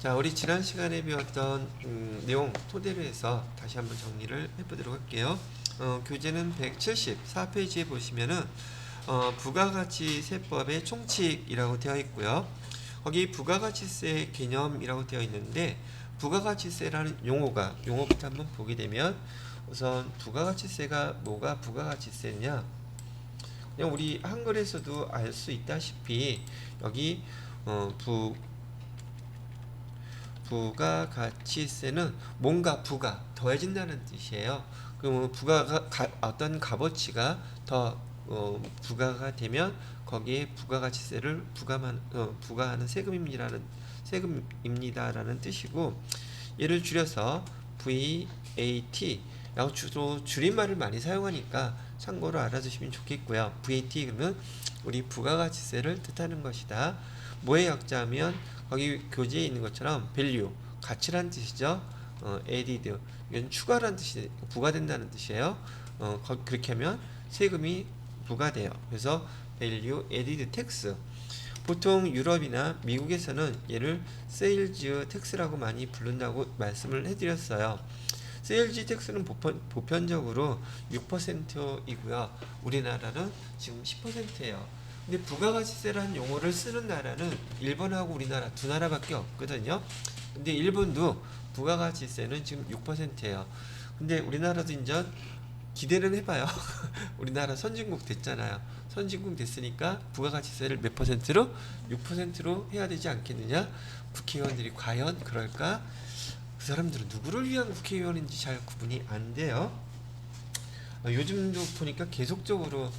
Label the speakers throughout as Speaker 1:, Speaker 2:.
Speaker 1: 자, 우리 지난 시간에 배웠던 내용 토대로 해서 다시 한번 정리를 해보도록 할게요. 교재는 174페이지에 보시면은 부가가치세법의 총칙이라고 되어 있고요. 거기 부가가치세 개념이라고 되어 있는데 부가가치세라는 용어부터 한번 보게 되면 우선 부가가치세가 뭐가 부가가치세냐? 그냥 우리 한글에서도 알 수 있다시피 여기 부가가치세는 뭔가 부가 더해진다는 뜻이에요. 그럼 어떤 값어치가 더 부가가 되면 거기에 부가가치세를 부과하는 세금입니다라는 뜻이고, 얘를 줄여서 VAT 라고 주로 줄임말을 많이 사용하니까 참고로 알아두시면 좋겠고요. VAT 그러면 우리 부가가치세를 뜻하는 것이다. 뭐의 약자면 거기 교재에 있는 것처럼 value 가치란 뜻이죠. added 이건 추가란 뜻이 부과된다는 뜻이에요. 그렇게 하면 세금이 부과돼요. 그래서 value added tax. 보통 유럽이나 미국에서는 얘를 세일즈 텍스라고 많이 부른다고 말씀을 해드렸어요. 세일즈 텍스는 보편적으로 6%이고요. 우리나라는 지금 10%예요. 근데 부가가치세라는 용어를 쓰는 나라는 일본하고 우리나라 두 나라밖에 없거든요. 근데 일본도 부가가치세는 지금 6%예요. 근데 우리나라도 이제 기대는 해봐요. 우리나라 선진국 됐잖아요. 선진국 됐으니까 부가가치세를 몇 %로? 6%로 해야 되지 않겠느냐? 국회의원들이 과연 그럴까? 그 사람들은 누구를 위한 국회의원인지 잘 구분이 안 돼요. 요즘도 보니까 계속적으로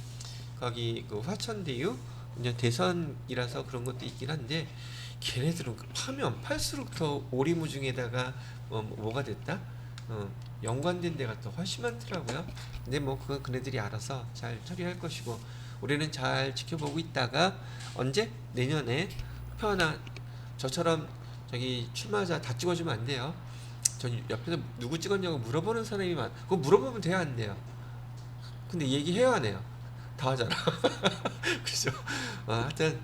Speaker 1: 거기 그 화천대유 이제 대선이라서 그런 것도 있긴 한데, 걔네들은 파면 팔수록 더 오리무중에다가 뭐가 됐다? 연관된 데가 더 훨씬 많더라고요. 근데 뭐 그건 그네들이 알아서 잘 처리할 것이고, 우리는 잘 지켜보고 있다가 언제? 내년에 표하나 저처럼 저기 출마자 다 찍어주면 안 돼요. 전 옆에서 누구 찍었냐고 물어보는 사람이 그거 물어보면 돼야 안 돼요. 근데 얘기해야 하네요. 다 하잖아. 그죠? 하여튼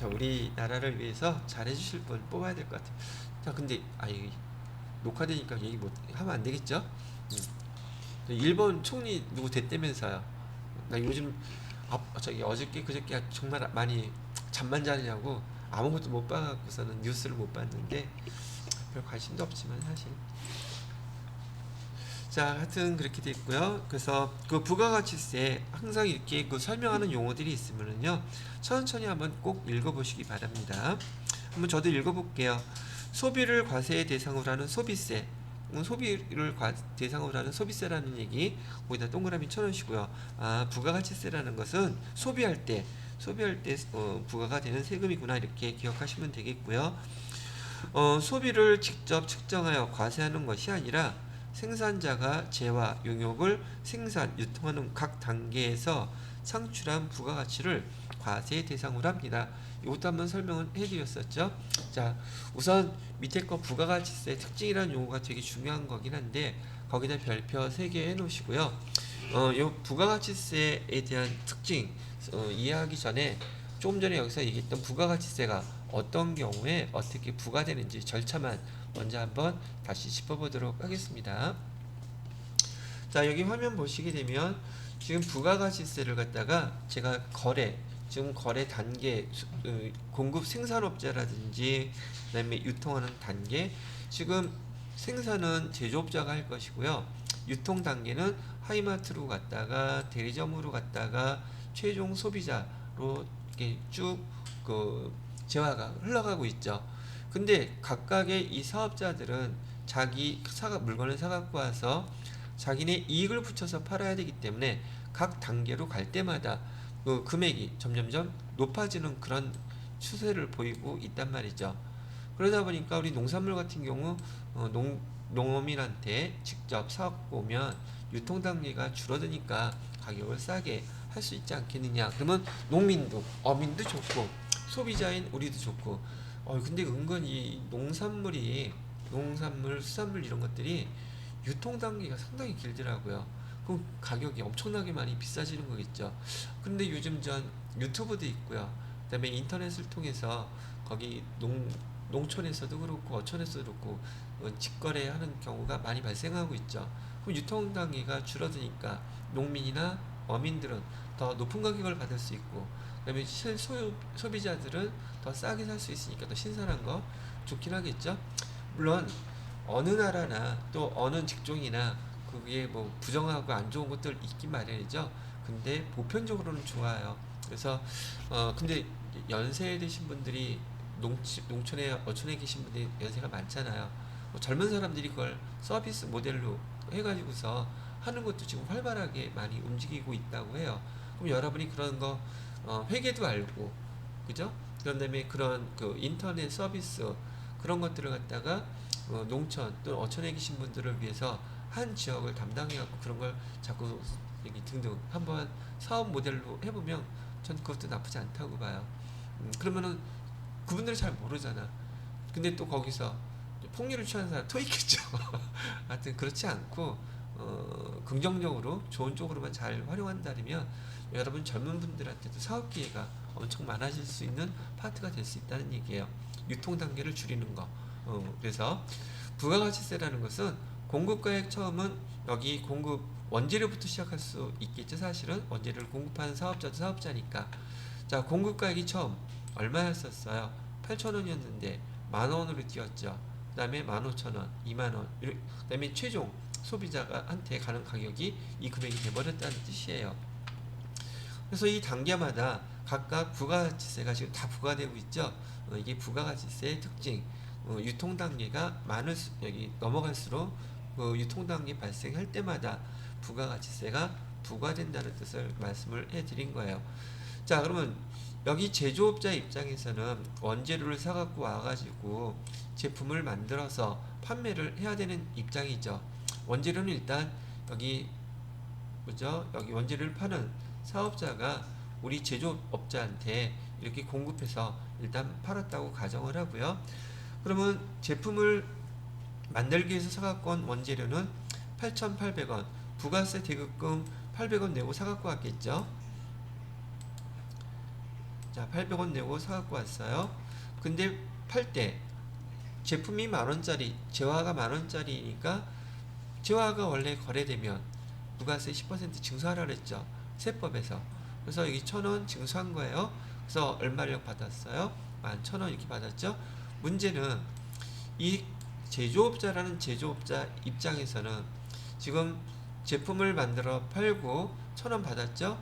Speaker 1: 우리나라를 위해서 잘해주실 분 뽑아야 될 것 같아요. 자, 근데 이 녹화되니까 얘기 못 하면 안 되겠죠? 일본 총리 누구 됐다면서요? 나 요즘 어저께 그저께 정말 많이 잠만 자느냐고 아무것도 못 봐갖고서는 뉴스를 못 봤는데 별 관심도 없지만 사실. 자, 하여튼 그렇게 돼 있고요. 그래서 그 부가가치세 항상 이렇게 그 설명하는 용어들이 있으면은요, 천천히 한번 꼭 읽어보시기 바랍니다. 한번 저도 읽어볼게요. 소비를 과세의 대상으로 하는 소비세. 소비를 대상으로 하는 소비세라는 얘기 거기다 동그라미 쳐놓으시고요. 부가가치세라는 것은 소비할 때 부과가 되는 세금이구나, 이렇게 기억하시면 되겠고요. 소비를 직접 측정하여 과세하는 것이 아니라 생산자가 재화, 용역을 생산, 유통하는 각 단계에서 창출한 부가가치를 과세의 대상으로 합니다. 이것도 한번 설명을 해드렸었죠. 자, 우선 밑에 거 부가가치세 특징이라는 용어가 되게 중요한 거긴 한데 거기다 별표 3개 해놓으시고요. 요 부가가치세에 대한 특징 이해하기 전에 조금 전에 여기서 얘기했던 부가가치세가 어떤 경우에 어떻게 부과되는지 절차만 먼저 한번 다시 짚어보도록 하겠습니다. 자, 여기 화면 보시게 되면 지금 부가가치세를 갖다가 제가 지금 거래 단계, 공급 생산업자라든지 그다음에 유통하는 단계, 지금 생산은 제조업자가 할 것이고요. 유통 단계는 하이마트로 갔다가 대리점으로 갔다가 최종 소비자로 이렇게 쭉 재화가 흘러가고 있죠. 근데 각각의 이 사업자들은 자기 물건을 사갖고 와서 자기네 이익을 붙여서 팔아야 되기 때문에 각 단계로 갈 때마다 그 금액이 점점점 높아지는 그런 추세를 보이고 있단 말이죠. 그러다 보니까 우리 농산물 같은 경우 농업인한테 직접 사갖고 오면 유통 단계가 줄어드니까 가격을 싸게 할 수 있지 않겠느냐. 그러면 농민도 어민도 좋고 소비자인 우리도 좋고. 근데 은근히 농산물, 수산물 이런 것들이 유통 단계가 상당히 길더라고요. 그럼 가격이 엄청나게 많이 비싸지는 거겠죠. 근데 요즘 전 유튜브도 있고요. 그다음에 인터넷을 통해서 거기 농촌에서도 그렇고 어촌에서도 그렇고 직거래하는 경우가 많이 발생하고 있죠. 그럼 유통단계가 줄어드니까 농민이나 어민들은 더 높은 가격을 받을 수 있고, 그다음에 소비자들은 더 싸게 살 수 있으니까 더 신선한 거 좋긴 하겠죠. 물론 어느 나라나 또 어느 직종이나 그게 뭐 부정하고 안 좋은 것들 있긴 마련이죠. 근데 보편적으로는 좋아요. 그래서 근데 연세 드신 분들이 농촌에 어촌에 계신 분들이 연세가 많잖아요. 뭐 젊은 사람들이 그걸 서비스 모델로 해가지고서 하는 것도 지금 활발하게 많이 움직이고 있다고 해요. 그럼 여러분이 그런 거 회계도 알고, 그죠? 그런 다음에 그런 그 인터넷 서비스 그런 것들을 갖다가 농촌 또는 어촌에 계신 분들을 위해서 한 지역을 담당해갖고 그런 걸 자꾸 여기 등등 한번 사업 모델로 해보면 전 그것도 나쁘지 않다고 봐요. 그러면은 그분들이 잘 모르잖아. 근데 또 거기서 폭리를 취하는 사람 또 있겠죠. 하여튼 그렇지 않고 긍정적으로 좋은 쪽으로만 잘 활용한다면 여러분 젊은 분들한테도 사업 기회가 엄청 많아질 수 있는 파트가 될 수 있다는 얘기예요. 유통 단계를 줄이는 거. 그래서 부가가치세라는 것은 공급가액 처음은 여기 공급 원재료부터 시작할 수 있겠죠. 사실은 원재료를 공급하는 사업자도 사업자니까. 자, 공급가액이 처음 얼마였었어요? 8,000원이었는데 10,000원으로 뛰었죠. 그 다음에 15,000원, 20,000원, 그 다음에 최종 소비자가 한테 가는 가격이 이 금액이 돼버렸다는 뜻이에요. 그래서 이 단계마다 각각 부가가치세가 지금 다 부과되고 있죠. 이게 부가가치세의 특징. 유통 단계가 여기 넘어갈수록 유통 단계 발생할 때마다 부가가치세가 부과된다는 뜻을 말씀을 해드린 거예요. 자, 그러면 여기 제조업자 입장에서는 원재료를 사갖고 와가지고 제품을 만들어서 판매를 해야 되는 입장이죠. 원재료는 일단 여기 그죠? 여기 원재료를 파는 사업자가 우리 제조업자한테 이렇게 공급해서 일단 팔았다고 가정을 하고요. 그러면 제품을 만들기 위해서 사갖고 온 원재료는 8,800원, 부가세 대급금 800원 내고 사갖고 왔겠죠. 자, 800원 내고 사갖고 왔어요. 근데 팔 때 제품이 만원짜리, 재화가 만원짜리니까 재화가 원래 거래되면 부가세 10% 징수하라 그랬죠. 세법에서. 그래서 여기 1,000원 징수한 거예요. 그래서 얼마를 받았어요? 11,000원 이렇게 받았죠. 문제는 이 제조업자라는 제조업자 입장에서는 지금 제품을 만들어 팔고 1,000원 받았죠.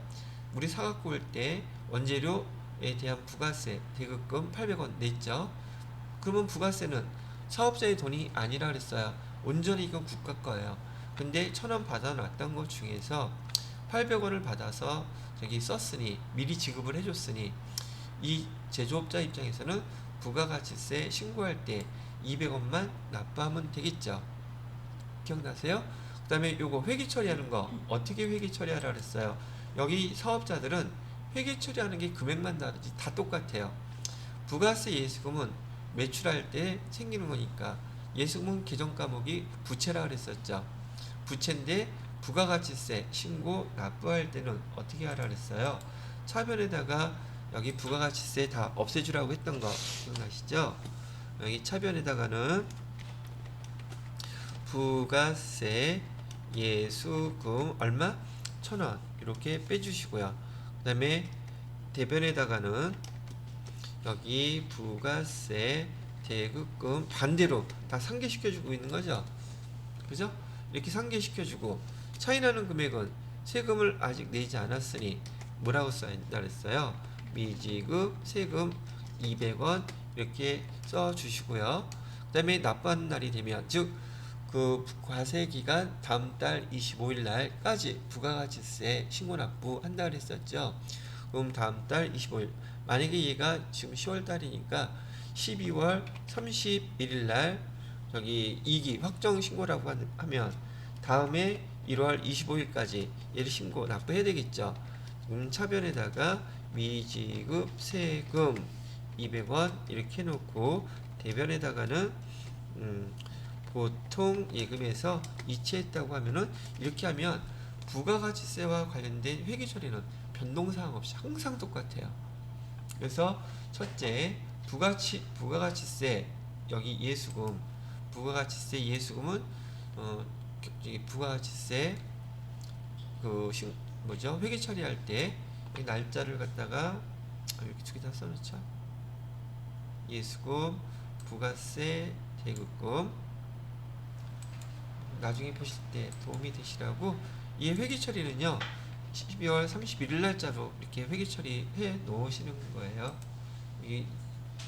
Speaker 1: 우리 사갖고 올 때 원재료에 대한 부가세 대급금 800원 냈죠. 그러면 부가세는 사업자의 돈이 아니라 그랬어요. 온전히 이건 국가 거예요. 근데 1,000원 받아놨던 것 중에서 800원을 받아서 저기 썼으니 미리 지급을 해줬으니 이 제조업자 입장에서는 부가가치세 신고할 때 200원만 납부하면 되겠죠. 기억나세요? 그 다음에 요거 회계 처리하는 거 어떻게 회계 처리하라 그랬어요? 여기 사업자들은 회계 처리하는 게 금액만 다르지 다 똑같아요. 부가세 예수금은 매출할 때 생기는 거니까 예수금은 계정 과목이 부채라 그랬었죠. 부채인데 부가가치세 신고 납부할 때는 어떻게 하라 그랬어요? 차변에다가 여기 부가가치세 다 없애주라고 했던 거 기억나시죠? 여기 차변에다가는 부가세 예수금 얼마? 1,000원 이렇게 빼주시고요. 그 다음에 대변에다가는 여기 부가세 대급금 반대로 다 상계시켜주고 있는 거죠. 그죠? 이렇게 상계시켜주고 차이나는 금액은 세금을 아직 내지 않았으니 뭐라고 써있다 그랬어요? 미지급 세금 200원 이렇게 써주시고요. 그 다음에 납부하는 날이 되면 즉 그 과세 기간 다음 달 25일 날까지 부가가치세 신고 납부한다 그랬었죠. 그럼 다음 달 25일 만약에 얘가 지금 10월 달이니까 12월 31일 날 저기 2기 확정 신고라고 하면 다음에 1월 25일까지 얘를 신고 납부해야 되겠죠. 차변에다가 미지급 세금 200원 이렇게 해놓고 대변에다가는 보통 예금에서 이체했다고 하면은 이렇게 하면 부가가치세와 관련된 회계 처리는 변동사항 없이 항상 똑같아요. 그래서 첫째 부가가치세 여기 예수금, 부가가치세 예수금은 부가가치세 뭐죠? 회계 처리할 때 이 날짜를 갖다가 이렇게 두 개 다 써놓자. 예수금, 부가세, 대급금. 나중에 보실 때 도움이 되시라고. 이 회계 처리는요 12월 31일 날짜로 이렇게 회계 처리해 놓으시는 거예요.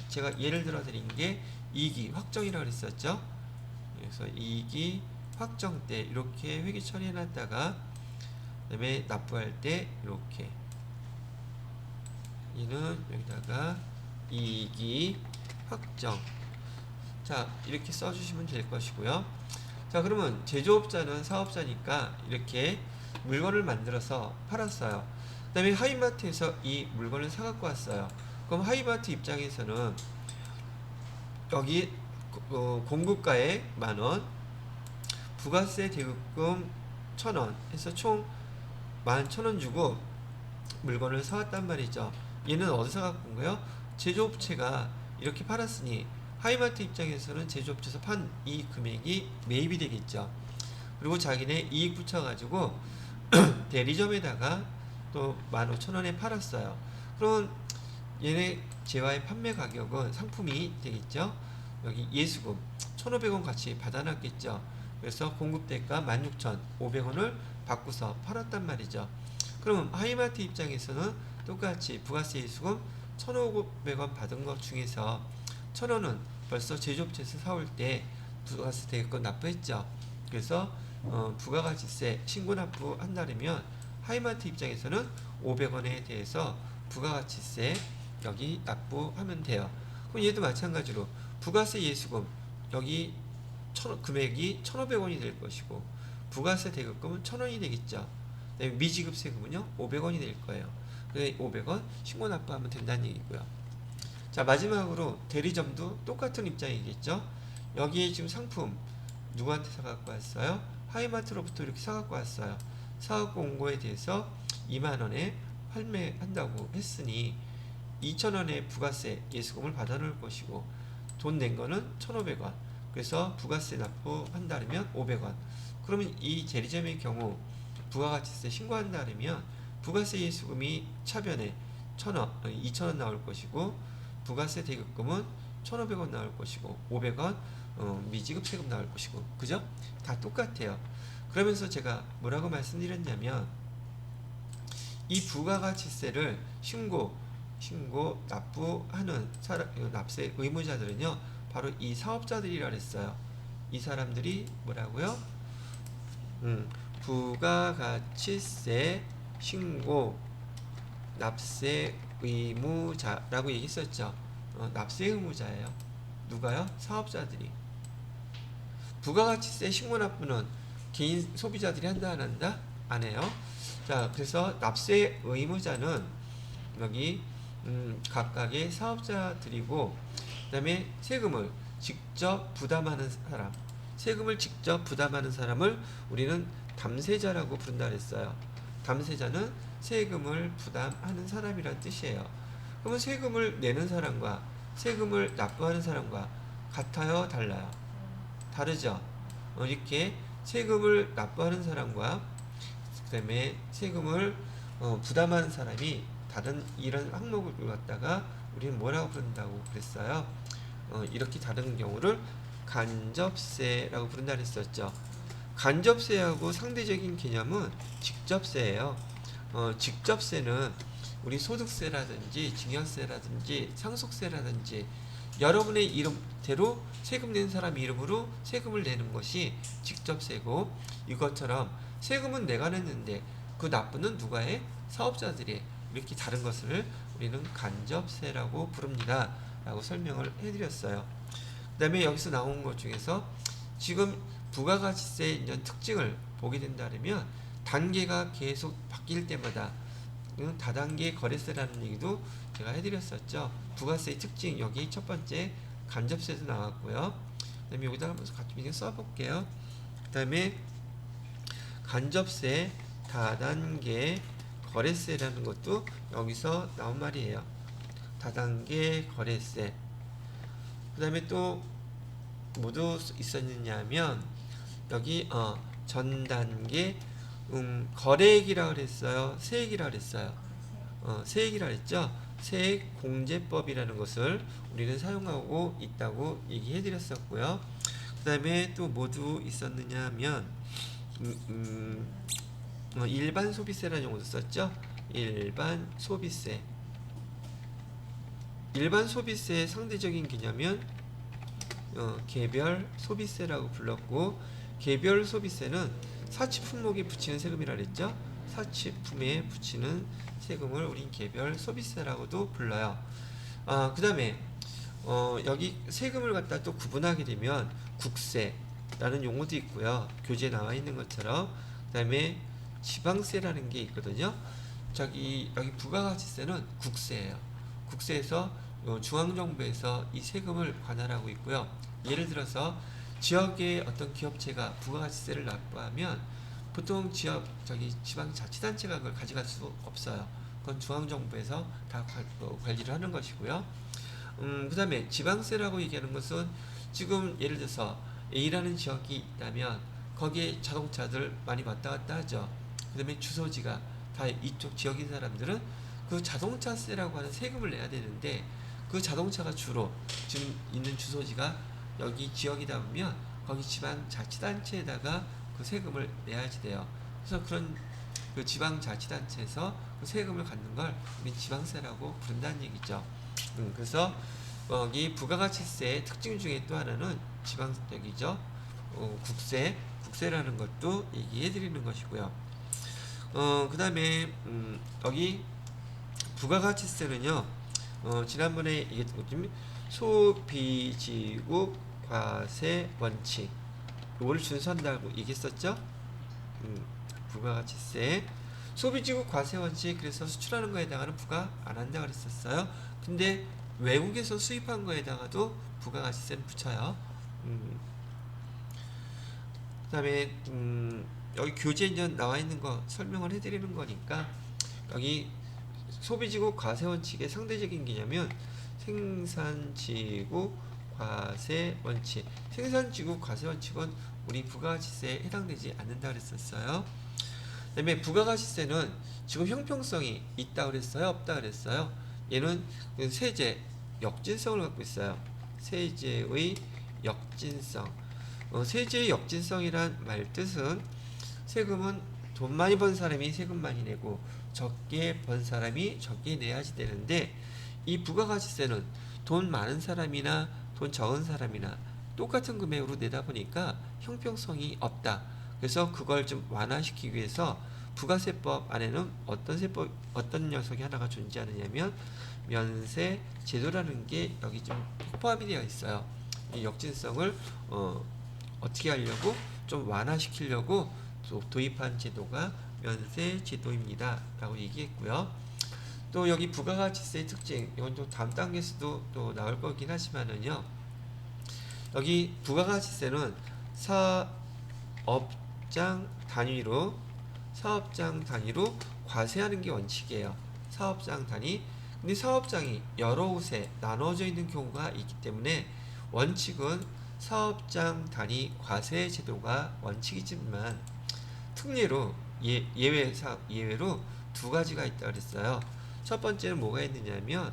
Speaker 1: 제가 예를 들어 드린 게 이익이 확정이라고 그랬었죠. 그래서 이익이 확정 때 이렇게 회계 처리해 놨다가 그다음에 납부할 때 이렇게 얘는 여기다가 이익이 확정. 자, 이렇게 써주시면 될 것이고요. 자, 그러면 제조업자는 사업자니까 이렇게 물건을 만들어서 팔았어요. 그 다음에 하이마트에서 이 물건을 사갖고 왔어요. 그럼 하이마트 입장에서는 여기 공급가에 10,000원, 부가세 대급금 1,000원 해서 총 11,000원 주고 물건을 사왔단 말이죠. 얘는 어디서 갖고 온 거예요? 제조업체가 이렇게 팔았으니 하이마트 입장에서는 제조업체에서 판 이 금액이 매입이 되겠죠. 그리고 자기네 이익 붙여가지고 대리점에다가 또 15,000원에 팔았어요. 그럼 얘네 제와의 판매 가격은 상품이 되겠죠. 여기 예수금 1,500원 같이 받아놨겠죠. 그래서 공급대가 16,500원을 받고서 팔았단 말이죠. 그럼 하이마트 입장에서는 똑같이 부가세 예수금 1,500원 받은 것 중에서 1,000원은 벌써 제조업체에서 사올 때 부가세 대급금 납부했죠. 그래서 부가가치세 신고 납부한다면 하이마트 입장에서는 500원에 대해서 부가가치세 여기 납부하면 돼요. 그럼 얘도 마찬가지로 부가세 예수금 여기 금액이 1,500원이 될 것이고 부가세 대급금은 1,000원이 되겠죠. 그다음에 미지급 세금은요 500원이 될 거예요. 그래서 500원 신고 납부하면 된다는 얘기고요. 자, 마지막으로 대리점도 똑같은 입장이겠죠. 여기에 지금 상품 누구한테 사갖고 왔어요? 하이마트로부터 이렇게 사갖고 왔어요. 사갖고 온 거에 대해서 20,000원에 판매한다고 했으니 2,000원의 부가세 예수금을 받아놓을 것이고 돈 낸 거는 1,500원. 그래서 부가세 납부한다면 500원. 그러면 이 대리점의 경우 부가가치세 신고한다면 부가세 예수금이 차변에 1,000원, 2,000원 나올 것이고 부가세 대급금은 1,500원 나올 것이고 500원 미지급 세금 나올 것이고, 그죠? 다 똑같아요. 그러면서 제가 뭐라고 말씀드렸냐면 이 부가가치세를 신고 납부하는 납세 의무자들은요 바로 이 사업자들이라 그랬어요. 이 사람들이 뭐라고요? 부가가치세 신고 납세 의무자라고 얘기했었죠. 납세 의무자예요. 누가요? 사업자들이. 부가가치세 신고 납부는 개인 소비자들이 한다 안 한다? 안 해요. 자, 그래서 납세 의무자는 여기 각각의 사업자들이고, 그 다음에 세금을 직접 부담하는 사람, 세금을 직접 부담하는 사람을 우리는 담세자라고 부른다 그랬어요. 담세자는 세금을 부담하는 사람이란 뜻이에요. 그러면 세금을 내는 사람과 세금을 납부하는 사람과 같아요? 달라요? 다르죠? 이렇게 세금을 납부하는 사람과 그 다음에 세금을 부담하는 사람이 다른 이런 항목을 갖다가 우리는 뭐라고 부른다고 그랬어요? 이렇게 다른 경우를 간접세라고 부른다 그랬었죠. 간접세하고 상대적인 개념은 직접세예요. 직접세는 우리 소득세라든지 증여세라든지 상속세라든지 여러분의 이름대로 세금 낸 사람 이름으로 세금을 내는 것이 직접세고, 이것처럼 세금은 내가 냈는데 그 납부는 누가 해? 사업자들이. 이렇게 다른 것을 우리는 간접세라고 부릅니다 라고 설명을 해드렸어요. 그 다음에 여기서 나온 것 중에서 지금 부가가치세의 이런 특징을 보게 된다면 단계가 계속 바뀔 때마다 다단계 거래세라는 얘기도 제가 해드렸었죠. 부가세의 특징, 여기 첫 번째 간접세도 나왔고요. 그 다음에 여기다가 한번 같이 써볼게요. 그 다음에 간접세 다단계 거래세라는 것도 여기서 나온 말이에요. 다단계 거래세. 그 다음에 또 모두 있었느냐면 여기 전 단계 거래액이라 그랬어요. 세액이라 그랬어요. 세액이라 그랬죠. 세액 공제법이라는 것을 우리는 사용하고 있다고 얘기해 드렸었고요. 그 다음에 또 모두 있었느냐 하면 일반 소비세라는 용어도 썼죠. 일반 소비세. 일반 소비세의 상대적인 개념은 개별 소비세라고 불렀고, 개별 소비세는 사치품목에 붙이는 세금이라 그랬죠. 사치품에 붙이는 세금을 우린 개별 소비세라고도 불러요. 그 다음에 여기 세금을 갖다 또 구분하게 되면 국세라는 용어도 있고요. 교재에 나와 있는 것처럼. 그 다음에 지방세라는 게 있거든요. 여기 부가가치세는 국세예요. 국세에서 중앙정부에서 이 세금을 관할하고 있고요. 예를 들어서 지역의 어떤 기업체가 부가가치세를 납부하면 보통 지방자치단체가 그걸 가져갈 수 없어요. 그건 중앙정부에서 다 관리를 하는 것이고요. 그 다음에 지방세라고 얘기하는 것은 지금 예를 들어서 A라는 지역이 있다면 거기에 자동차들 많이 왔다 갔다 하죠. 그 다음에 주소지가 다 이쪽 지역인 사람들은 그 자동차세라고 하는 세금을 내야 되는데, 그 자동차가 주로 지금 있는 주소지가 여기 지역이다 보면 거기 지방자치단체에다가 그 세금을 내야지 돼요. 그래서 그런 그 지방자치단체에서 그 세금을 갖는 걸 우리 지방세라고 부른다는 얘기죠. 그래서 여기 부가가치세의 특징 중에 또 하나는 지방적이죠. 국세라는 것도 얘기해 드리는 것이고요. 그 다음에 여기 부가가치세는요, 지난번에 얘기했던 소비지급 과세 원칙, 이걸 준수한다고 얘기했었죠. 부가가치세 소비지급 과세 원칙, 그래서 수출하는 거에 해당하는 부가 안 한다 그랬었어요. 근데 외국에서 수입한 거에다가도 부가가치세는 붙여요. 그 다음에 여기 교재에 이제 나와 있는 거 설명을 해드리는 거니까, 여기 소비지급 과세 원칙의 상대적인 개념은 생산지급 과세 원칙. 생산지급 과세 원칙은 우리 부가가치세에 해당되지 않는다 그랬었어요. 그 다음에 부가가치세는 지금 형평성이 있다 그랬어요, 없다 그랬어요. 얘는 세제 역진성을 갖고 있어요. 세제의 역진성. 세제의 역진성이란 말 뜻은 세금은 돈 많이 번 사람이 세금 많이 내고 적게 번 사람이 적게 내야지 되는데, 이 부가가치세는 돈 많은 사람이나 돈 적은 사람이나 똑같은 금액으로 내다 보니까 형평성이 없다. 그래서 그걸 좀 완화시키기 위해서 부가세법 안에는 어떤 녀석이 하나가 존재하느냐면 면세 제도라는 게 여기 좀 포함이 되어 있어요. 이 역진성을 어떻게 하려고 좀 완화시키려고 도입한 제도가 면세 제도입니다 라고 얘기했고요. 또 여기 부가가치세의 특징, 이건 또 다음 단계에서도 또 나올 거긴 하지만은요, 여기 부가가치세는 사업장 단위로 과세하는 게 원칙이에요. 사업장 단위. 근데 사업장이 여러 곳에 나눠져 있는 경우가 있기 때문에 원칙은 사업장 단위 과세 제도가 원칙이지만 특례로 예외로 두 가지가 있다 그랬어요. 첫 번째는 뭐가 있느냐면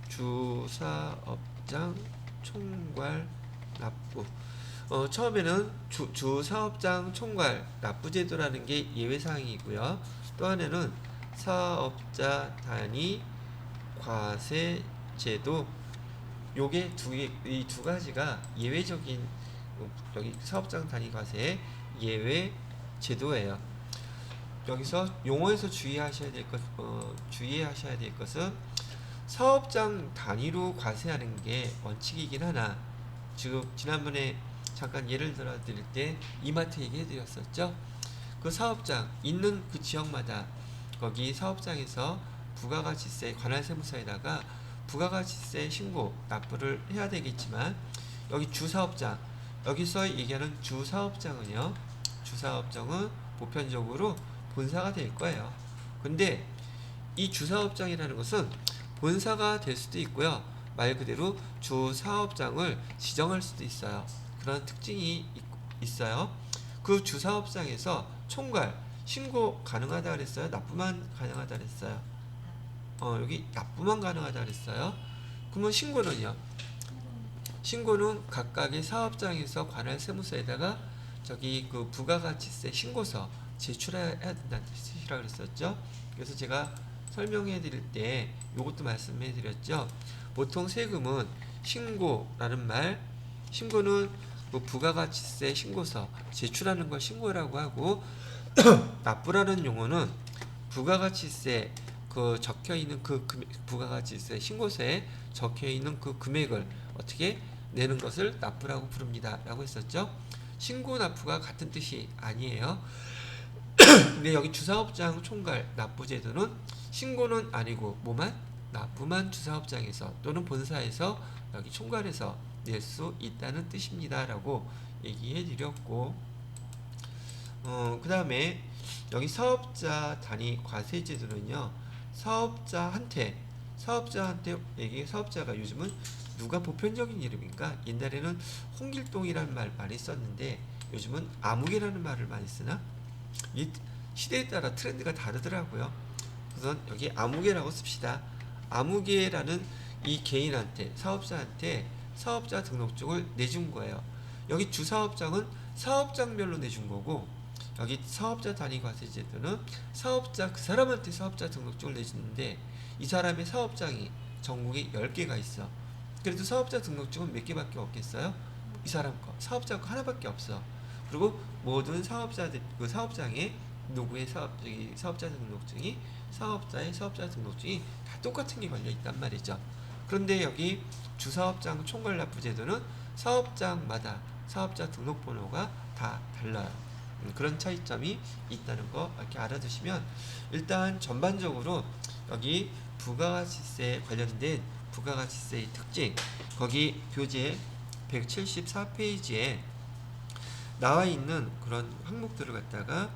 Speaker 1: 주사업장 총괄 납부. 처음에는 주사업장 총괄 납부 제도라는 게 예외사항이고요. 또 하나는 사업자 단위 과세 제도. 요게 이 두 가지가 예외적인, 여기 사업장 단위 과세 예외 제도예요. 여기서 용어에서 주의하셔야 될 것은 사업장 단위로 과세하는 게 원칙이긴 하나, 지금 지난번에 잠깐 예를 들어 드릴 때 이마트 얘기해 드렸었죠. 그 사업장 있는 그 지역마다 거기 사업장에서 부가가치세 관할세무서에다가 부가가치세 신고 납부를 해야 되겠지만, 여기 주사업장, 여기서 얘기하는 주사업장은 보편적으로 본사가 될 거예요. 근데 이 주사업장이라는 것은 본사가 될 수도 있고요. 말 그대로 주사업장을 지정할 수도 있어요. 그런 특징이 있어요. 그 주사업장에서 총괄, 신고 가능하다 그랬어요? 납부만 가능하다 그랬어요? 여기 납부만 가능하다 그랬어요? 그러면 신고는요? 신고는 각각의 사업장에서 관할 세무서에다가 저기 그 부가가치세 신고서 제출해야 된다는 뜻이라고 그랬었죠. 그래서 제가 설명해 드릴 때 이것도 말씀해 드렸죠. 보통 세금은 신고라는 말, 신고는 그 부가가치세 신고서 제출하는 걸 신고라고 하고, 납부라는 용어는 부가가치세 그 적혀 있는 그 부가가치세 신고서에 적혀 있는 그 금액을 어떻게 내는 것을 납부라고 부릅니다라고 했었죠. 신고 납부가 같은 뜻이 아니에요. 근데 여기 주사업장 총괄 납부제도는 신고는 아니고 뭐만? 납부만 주사업장에서 또는 본사에서 여기 총괄해서 낼 수 있다는 뜻입니다라고 얘기해 드렸고, 그 다음에 여기 사업자 단위 과세제도는요, 사업자한테 이게 사업자가 요즘은 누가 보편적인 이름인가? 옛날에는 홍길동이라는 말 많이 썼는데 요즘은 아무개라는 말을 많이 쓰나? 이 시대에 따라 트렌드가 다르더라고요. 우선 여기 아무개라고 씁시다. 아무개라는 이 개인한테, 사업자한테 사업자 등록증을 내준 거예요. 여기 주사업장은 사업장별로 내준 거고, 여기 사업자 단위 과세제도는 사업자 그 사람한테 사업자 등록증을 내주는데, 이 사람의 사업장이 전국에 10개가 있어. 그래도 사업자 등록증은 몇 개밖에 없겠어요? 이 사람 거 사업자 거 하나밖에 없어. 그리고 모든 사업자들 그 사업장에 누구의 사업자 등록증이, 사업자의 사업자 등록증이 다 똑같은 게 걸려 있단 말이죠. 그런데 여기 주사업장 총괄납부제도는 사업장마다 사업자 등록번호가 다 달라요. 그런 차이점이 있다는 거 이렇게 알아두시면, 일단 전반적으로 여기 부가가치세 관련된 부가가치세의 특징, 거기 교재 174페이지에 나와 있는 그런 항목들을 갖다가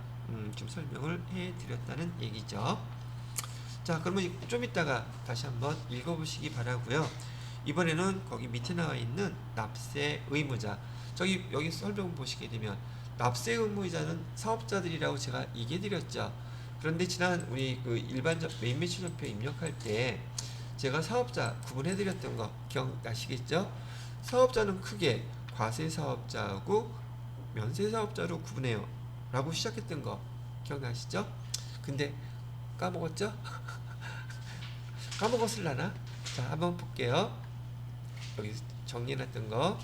Speaker 1: 좀 설명을 해 드렸다는 얘기죠. 자, 그러면 좀 이따가 다시 한번 읽어보시기 바라고요. 이번에는 거기 밑에 나와 있는 납세 의무자, 여기 설명 보시게 되면 납세 의무자는 사업자들이라고 제가 얘기해 드렸죠. 그런데 지난 우리 그 일반적 메인 매출전표 입력할 때 제가 사업자 구분해 드렸던 거 기억나시겠죠? 사업자는 크게 과세 사업자하고 면세 사업자로 구분해요 라고 시작했던 거 기억나시죠? 근데 까먹었죠? 까먹었을라나? 자, 한번 볼게요. 여기 정리해놨던 거,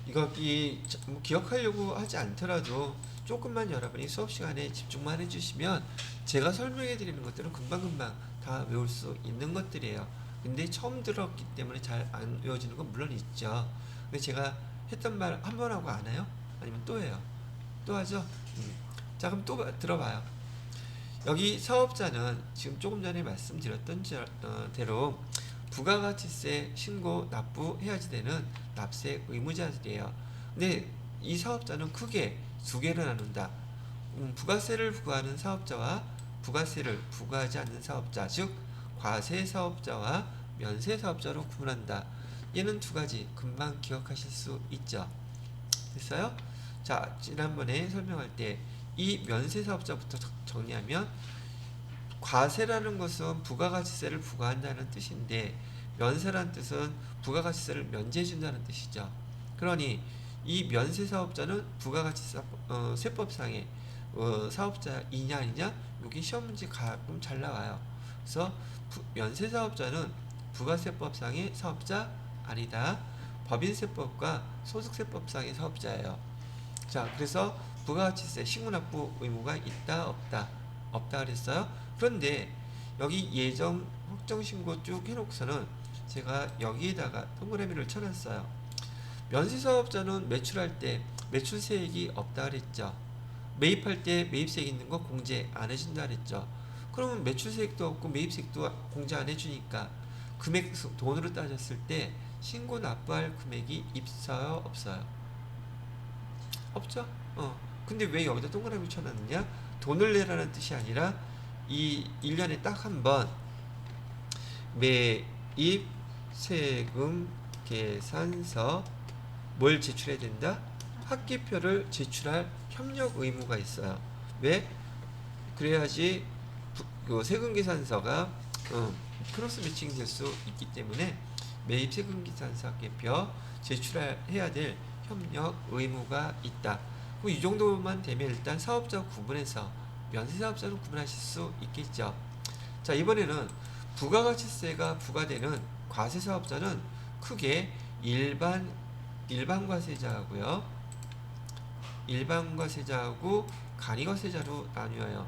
Speaker 1: 이거 뭐 기억하려고 하지 않더라도 조금만 여러분이 수업 시간에 집중만 해주시면 제가 설명해 드리는 것들은 금방금방 다 외울 수 있는 것들이에요. 근데 처음 들었기 때문에 잘 안 외워지는 건 물론 있죠. 근데 제가 했던 말 한 번 하고 안 해요? 아니면 또 해요? 또 하죠? 자, 그럼 또 들어봐요. 여기 사업자는 지금 조금 전에 말씀드렸던 대로 부가가치세 신고 납부해야지 되는 납세 의무자들이에요. 근데 이 사업자는 크게 두 개로 나눈다. 부가세를 부과하는 사업자와 부가세를 부과하지 않는 사업자, 즉 과세 사업자와 면세 사업자로 구분한다. 얘는 두 가지 금방 기억하실 수 있죠. 됐어요? 자, 지난번에 설명할 때 이 면세 사업자부터 정리하면, 과세라는 것은 부가가치세를 부과한다는 뜻인데 면세라는 뜻은 부가가치세를 면제해준다는 뜻이죠. 그러니 이 면세 사업자는 부가가치세법상의 사업자이냐 아니냐, 여기 시험 문제 가끔 잘 나와요. 그래서 면세 사업자는 부가세법상의 사업자 아니다. 법인세법과 소득세법상의 사업자예요. 자, 그래서 부가가치세 신고납부 의무가 있다 없다? 없다 그랬어요. 그런데 여기 예정 확정신고 쭉 해놓고서는 제가 여기에다가 동그라미를 쳐놨어요. 면세사업자는 매출할 때 매출세액이 없다 그랬죠. 매입할 때 매입세액 있는 거 공제 안 해준다 그랬죠. 그러면 매출세액도 없고 매입세액도 공제 안 해주니까 금액 돈으로 따졌을 때 신고 납부할 금액이 있어요 없어요? 없죠? 근데 왜 여기다 동그라미 쳐놨느냐? 돈을 내라는 뜻이 아니라 이 1년에 딱 한 번 매입 세금 계산서 뭘 제출해야 된다? 학기표를 제출할 협력 의무가 있어요. 왜? 그래야지 그 세금 계산서가 크로스 매칭 될 수 있기 때문에 매입 세금 계산서 학기표 제출해야 될 협력 의무가 있다. 이 정도만 되면 일단 사업자 구분해서 면세사업자로 구분하실 수 있겠죠. 자, 이번에는 부가가치세가 부과되는 과세사업자는 크게 일반과세자하고요, 일반과세자하고 간이과세자로 나뉘어요.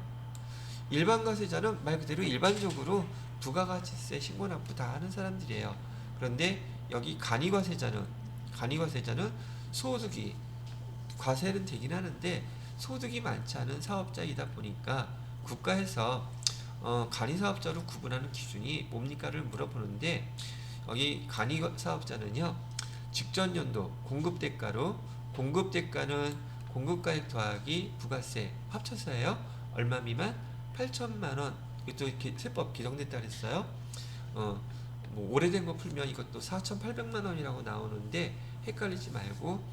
Speaker 1: 일반과세자는 말 그대로 일반적으로 부가가치세 신고 납부 다 하는 사람들이에요. 그런데 여기 간이과세자는 소득이 과세는 되긴 하는데 소득이 많지 않은 사업자이다 보니까 국가에서 간이사업자로 구분하는 기준이 뭡니까를 물어보는데, 여기 간이사업자는요, 직전 연도 공급대가로, 공급대가는 공급가액 더하기 부가세 합쳐서예요. 얼마 미만? 8천만원. 이것도 이렇게 세법 개정됐다 그랬어요. 뭐 오래된 거 풀면 이것도 4,800만원이라고 나오는데 헷갈리지 말고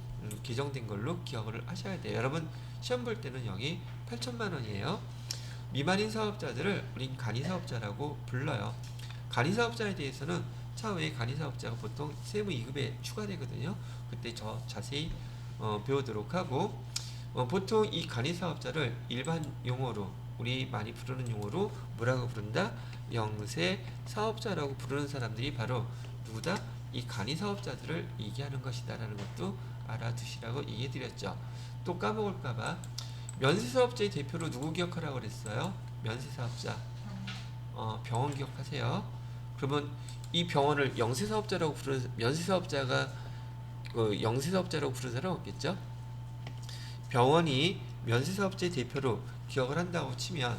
Speaker 1: 개정된 걸로 기억을 하셔야 돼요. 여러분 시험 볼 때는 여기 8천만원이에요. 미만인 사업자들을 우린 간이사업자라고 불러요. 간이사업자에 대해서는 차후에 간이사업자가 보통 세무 2급에 추가되거든요. 그때 더 자세히 배우도록 하고, 보통 이 간이사업자를 일반 용어로, 우리 많이 부르는 용어로 뭐라고 부른다? 영세사업자라고 부르는 사람들이 바로 누구다? 이 간이사업자들을 얘기하는 것이다 라는 것도 알아두시라고 얘기해드렸죠. 또 까먹을까봐, 면세사업자의 대표로 누구 기억하라고 그랬어요? 면세사업자. 병원 기억하세요. 그러면 이 병원을 영세사업자라고 부르는, 면세사업자가 영세사업자라고 부르는 사람 없겠죠? 병원이 면세사업자의 대표로 기억을 한다고 치면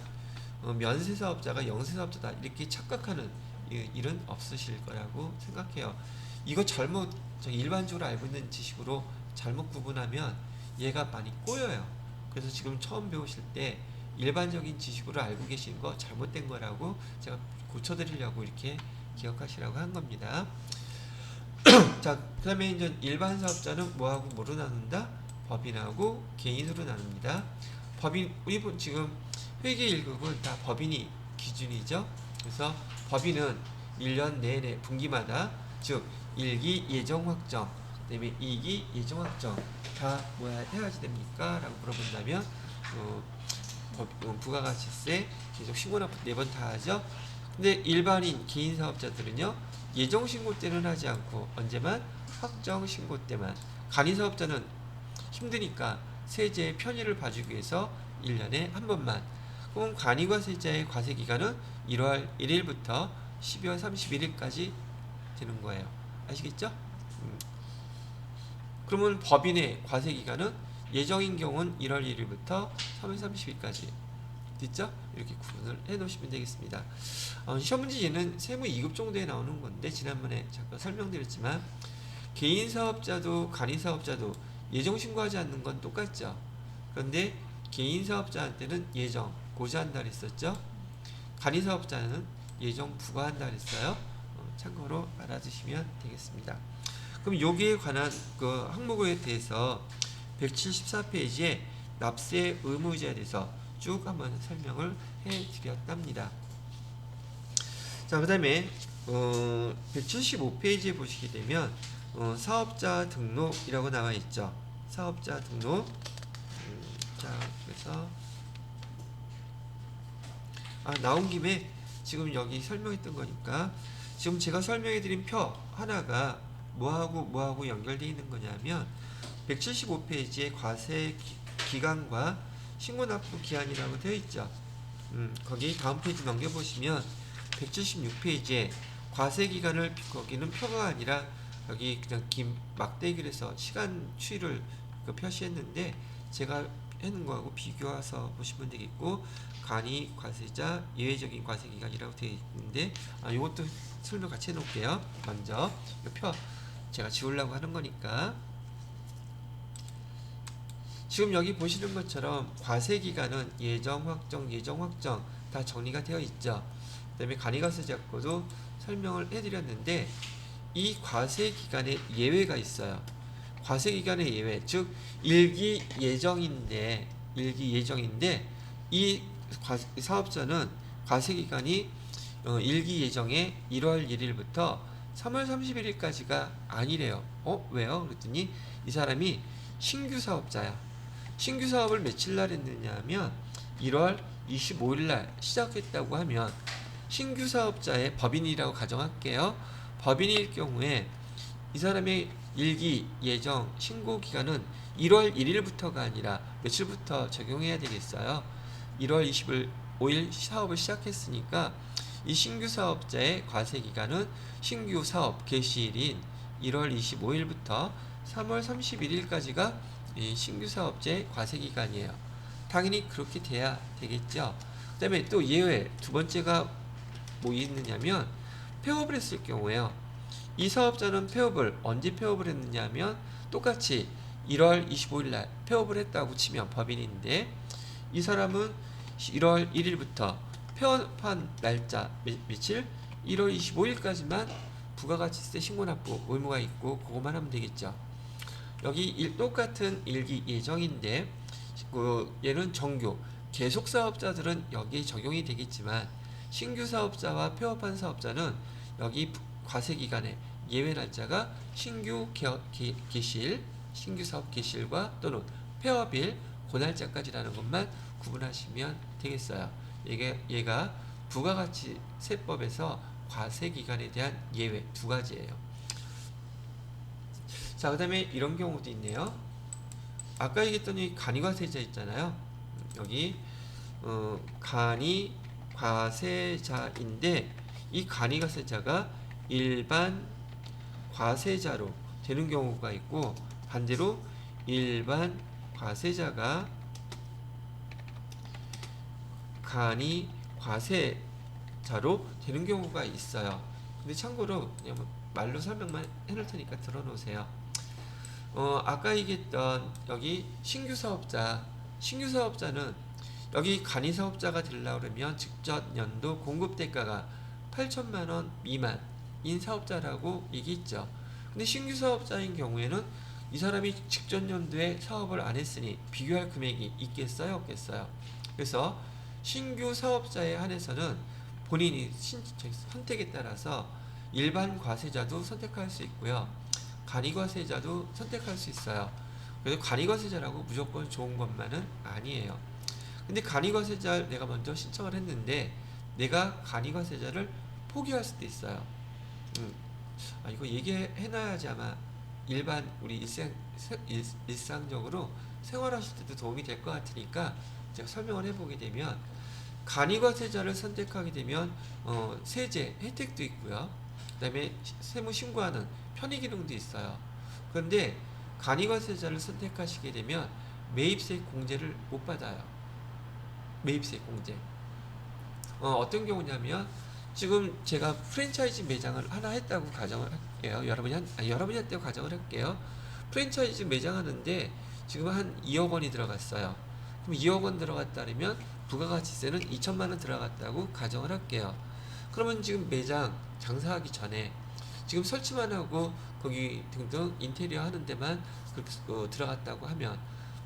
Speaker 1: 면세사업자가 영세사업자다 이렇게 착각하는 일은 없으실 거라고 생각해요. 이거 잘못 일반적으로 알고 있는 지식으로 잘못 구분하면 얘가 많이 꼬여요. 그래서 지금 처음 배우실 때 일반적인 지식으로 알고 계신 거 잘못된 거라고 제가 고쳐드리려고 이렇게 기억하시라고 한 겁니다. 자, 그 다음에 이제 일반 사업자는 뭐하고 뭐로 나눈다? 법인하고 개인으로 나눕니다. 법인, 우리 지금 회계 1급은 다 법인이 기준이죠. 그래서 법인은 1년 내내 분기마다, 즉 1기 예정 확정, 그 다음에 2기 예정 확정 다 뭐야 해야지 됩니까? 라고 물어본다면 부가가치세 계속 신고납부 4번 다 하죠. 근데 일반인 개인 사업자들은요, 예정 신고 때는 하지 않고 언제만? 확정 신고 때만. 간이사업자는 힘드니까 세제의 편의를 봐주기 위해서 1년에 한 번만. 그럼 간이과세자의 과세기간은 1월 1일부터 12월 31일까지 되는 거예요. 아시겠죠? 그러면 법인의 과세기간은 예정인 경우는 1월 1일부터 3월 30일까지. 됐죠? 이렇게 구분을 해 놓으시면 되겠습니다. 시험 문제는 세무 2급 정도에 나오는 건데, 지난번에 잠깐 설명드렸지만 개인 사업자도 간이 사업자도 예정 신고하지 않는 건 똑같죠. 그런데 개인 사업자한테는 예정 고지한다 그랬었죠. 간이 사업자는 예정 부과한다 그랬어요. 참고로 알아두시면 되겠습니다. 그럼 여기에 관한 그 항목에 대해서 174페이지에 납세 의무자에 대해서 쭉 한번 설명을 해드렸답니다. 자, 그 다음에 175페이지에 보시게 되면 사업자 등록이라고 나와 있죠. 사업자 등록. 자, 그래서 나온 김에 지금 여기 설명했던 거니까, 지금 제가 설명해드린 표 하나가 뭐하고 연결되어 있는 거냐면 175페이지에 과세 기간과 신고납부 기한이라고 되어 있죠. 거기 다음 페이지 넘겨보시면 176페이지에 과세 기간을, 거기는 표가 아니라 여기 그냥 긴 막대기를 해서 시간 추이를 표시했는데, 제가 해놓은 거하고 비교해서 보시면 되겠고, 간이 과세자 예외적인 과세 기간이라고 되어 있는데, 이것도 설명 같이 해놓을게요. 먼저 이 표 제가 지우려고 하는 거니까 지금 여기 보시는 것처럼 과세기간은 예정, 확정 다 정리가 되어 있죠. 그 다음에 간이과세자료도 설명을 해드렸는데 이 과세기간에 예외가 있어요. 과세기간의 예외, 즉 일기 예정인데 이 사업자는 과세기간이 일기 예정에 1월 1일부터 3월 31일까지가 아니래요. 왜요? 그랬더니 이 사람이 신규 사업자야. 신규 사업을 며칠 날 했느냐 하면 1월 25일 날 시작했다고 하면 신규 사업자의 법인이라고 가정할게요. 법인일 경우에 이 사람의 일기 예정 신고 기간은 1월 1일부터가 아니라 며칠부터 적용해야 되겠어요. 1월 25일 사업을 시작했으니까 이 신규 사업자의 과세 기간은 신규 사업 개시일인 1월 25일부터 3월 31일까지가 신규 사업자의 과세 기간이에요. 당연히 그렇게 돼야 되겠죠. 그 다음에 또 예외 두 번째가 뭐 있느냐면 폐업을 했을 경우에요. 이 사업자는 폐업을 언제 폐업을 했느냐 하면 똑같이 1월 25일 날 폐업을 했다고 치면 법인인데 이 사람은 1월 1일부터 폐업한 날짜 며칠 1월 25일까지만 부가가치세 신고납부 의무가 있고 그것만 하면 되겠죠. 여기 똑같은 일기 예정인데 얘는 정규 계속 사업자들은 여기에 적용이 되겠지만 신규 사업자와 폐업한 사업자는 여기 과세기간에 예외 날짜가 신규 개시일, 신규 사업 개시일과 또는 폐업일 그 날짜까지라는 것만 구분하시면 되겠어요. 얘가 부가가치세법에서 과세기간에 대한 예외 두 가지예요. 자, 그 다음에 이런 경우도 있네요. 아까 얘기했던 이 간이과세자 있잖아요. 여기 간이과세자인데 이 간이과세자가 일반 과세자로 되는 경우가 있고 반대로 일반 과세자가 간이과세자로 되는 경우가 있어요. 근데 참고로 그냥 말로 설명만 해놓을 테니까 들어놓으세요. 아까 얘기했던 여기 신규 사업자는 여기 간이 사업자가 되려고 그러면 직전 연도 공급 대가가 8천만원 미만인 사업자라고 얘기했죠. 근데 신규 사업자인 경우에는 이 사람이 직전 연도에 사업을 안 했으니 비교할 금액이 있겠어요? 없겠어요? 그래서 신규 사업자에 한해서는 본인이 선택에 따라서 일반 과세자도 선택할 수 있고요. 간이과세자도 선택할 수 있어요. 그래서 간이과세자라고 무조건 좋은 것만은 아니에요. 근데 간이과세자를 내가 먼저 신청을 했는데 내가 간이과세자를 포기할 수도 있어요. 이거 얘기해놔야지 아마 일반 우리 일상적으로 생활하실 때도 도움이 될 것 같으니까 제가 설명을 해보게 되면 간이과세자를 선택하게 되면 세제 혜택도 있고요. 그 다음에 세무 신고하는 편의 기능도 있어요. 그런데 간이과세자를 선택하시게 되면 매입세 공제를 못 받아요. 매입세 공제. 어떤 경우냐면 지금 제가 프랜차이즈 매장을 하나 했다고 가정을 할게요. 여러분이 했다고 가정을 할게요. 프랜차이즈 매장 하는데 지금 한 2억 원이 들어갔어요. 그럼 2억 원 들어갔다면 부가가치세는 2천만 원 들어갔다고 가정을 할게요. 그러면 지금 매장 장사하기 전에 지금 설치만 하고 거기 등등 인테리어 하는 데만 들어갔다고 하면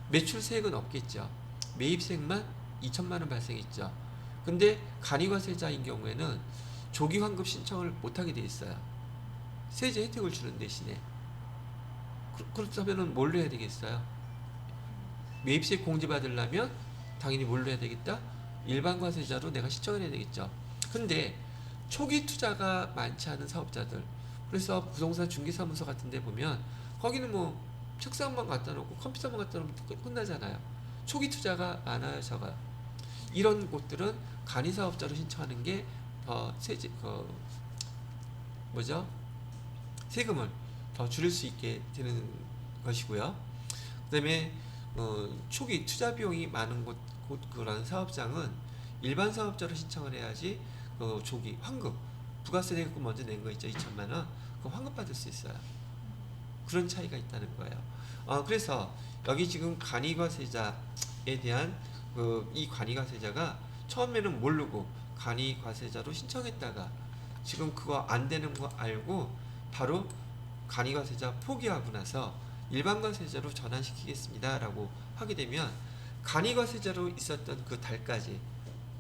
Speaker 1: 매출세액은 없겠죠. 매입세액만 2천만 원 발생했죠. 근데 간이과세자인 경우에는 조기 환급 신청을 못하게 돼 있어요. 세제 혜택을 주는 대신에. 그렇다면 뭘로 해야 되겠어요? 매입세 공제 받으려면 당연히 뭘로 해야 되겠다? 일반 과세자로 내가 신청을 해야 되겠죠. 근데 초기 투자가 많지 않은 사업자들, 그래서 부동산 중개사무소 같은 데 보면 거기는 뭐 책상만 갖다 놓고 컴퓨터만 갖다 놓으면 끝나잖아요. 초기 투자가 많아요. 이런 곳들은 간이사업자로 신청하는 게 더 세금을 더 줄일 수 있게 되는 것이고요. 그 다음에 초기 투자 비용이 많은 그런 사업장은 일반 사업자로 신청을 해야지 조기 환급 부가세 대금 먼저 낸 거 있죠. 2천만 원. 그거 환급 받을 수 있어요. 그런 차이가 있다는 거예요. 그래서 여기 지금 간이과세자에 대한 이 간이과세자가 처음에는 모르고 간이과세자로 신청했다가 지금 그거 안 되는 거 알고 바로 간이과세자 포기하고 나서 일반과세자로 전환시키겠습니다 라고 하게 되면 간이과세자로 있었던 그 달까지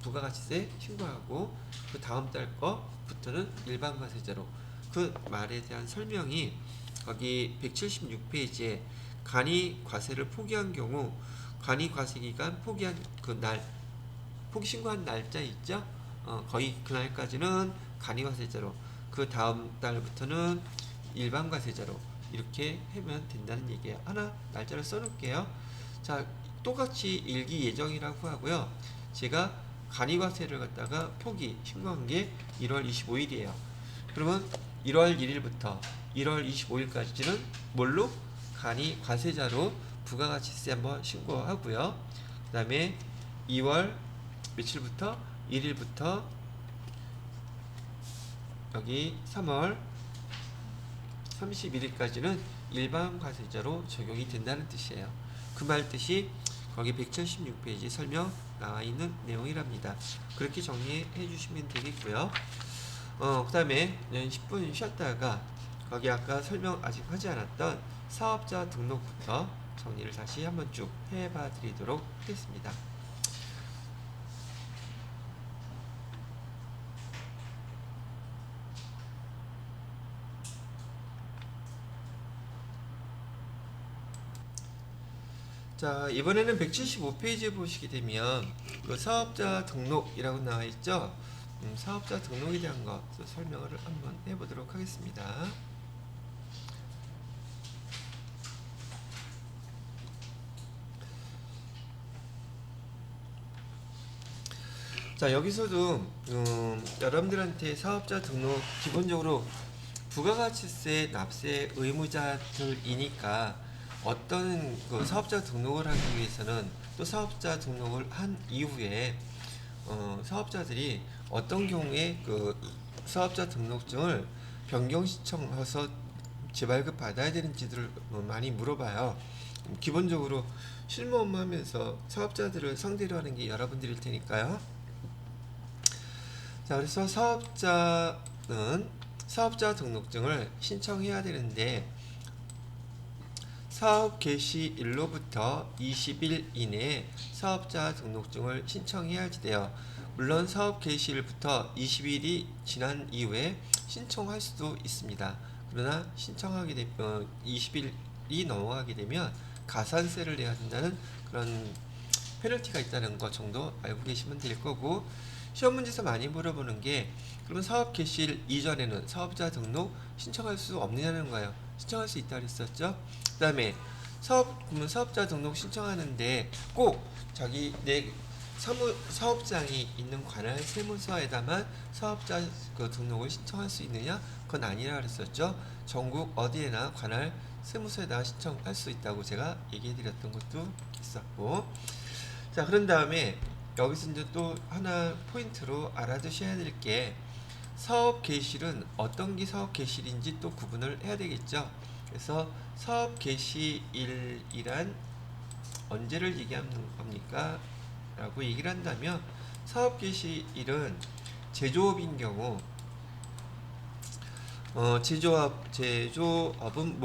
Speaker 1: 부가가치세 신고하고 그 다음 달 거부터는 일반과세자로, 그 말에 대한 설명이 거기 176페이지에 간이과세를 포기한 경우 간이과세기간 포기한 그 날, 포기 신고한 날짜 있죠? 거의 그날까지는 간이과세자로, 그 다음 달부터는 일반과세자로 이렇게 하면 된다는 얘기예요. 하나 날짜를 써놓을게요. 자, 똑같이 일기 예정이라고 하고요. 제가 간이과세를 갖다가 포기 신고한 게 1월 25일이에요. 그러면 1월 1일부터 1월 25일까지는 뭘로? 간이과세자로 부가가치세 한번 신고하고요. 그 다음에 2월 며칠부터? 1일부터 여기 3월 31일까지는 일반과세자로 적용이 된다는 뜻이에요. 그 말 뜻이 거기 176페이지 설명 나와 있는 내용이랍니다. 그렇게 정리해 주시면 되겠고요. 그 다음에 10분 쉬었다가 거기 아까 설명 아직 하지 않았던 사업자 등록부터 정리를 다시 한번 쭉 해봐 드리도록 하겠습니다. 자, 이번에는 175페이지에 보시게 되면 그 사업자 등록이라고 나와 있죠. 사업자 등록에 대한 것 설명을 한번 해보도록 하겠습니다. 자, 여기서도 여러분들한테 사업자 등록 기본적으로 부가가치세 납세 의무자들이니까 어떤 그 사업자 등록을 하기 위해서는 또 사업자 등록을 한 이후에 사업자들이 어떤 경우에 그 사업자 등록증을 변경 신청해서 재발급 받아야 되는지들을 많이 물어봐요. 기본적으로 실무 업무하면서 사업자들을 상대로 하는 게 여러분들일 테니까요. 자, 그래서 사업자는 사업자 등록증을 신청해야 되는데 사업 개시일로부터 20일 이내에 사업자 등록증을 신청해야지 돼요. 물론 사업 개시일부터 20일이 지난 이후에 신청할 수도 있습니다. 그러나 신청하게 되면 20일이 넘어가게 되면 가산세를 내야 된다는 그런 페널티가 있다는 것 정도 알고 계시면 될 거고, 시험 문제에서 많이 물어보는 게 그러면 사업 개시일 이전에는 사업자 등록 신청할 수 없느냐는 거예요. 신청할 수 있다 그랬었죠. 그 다음에 사업자 등록 신청하는데 꼭 자기 내 사업장이 있는 관할 세무서에다만 사업자 그 등록을 신청할 수 있느냐? 그건 아니라 그랬었죠. 전국 어디에나 관할 세무서에다 신청할 수 있다고 제가 얘기해 드렸던 것도 있었고, 자, 그런 다음에 여기서 이제 또 하나 포인트로 알아두셔야 될 게 사업 개시일은 어떤 게 사업 개시일인지 또 구분을 해야 되겠죠. 그래서 사업 개시일이란 언제를 얘기하는 겁니까? 라고 얘기를 한다면 사업 개시일은 제조업인 경우 제조업은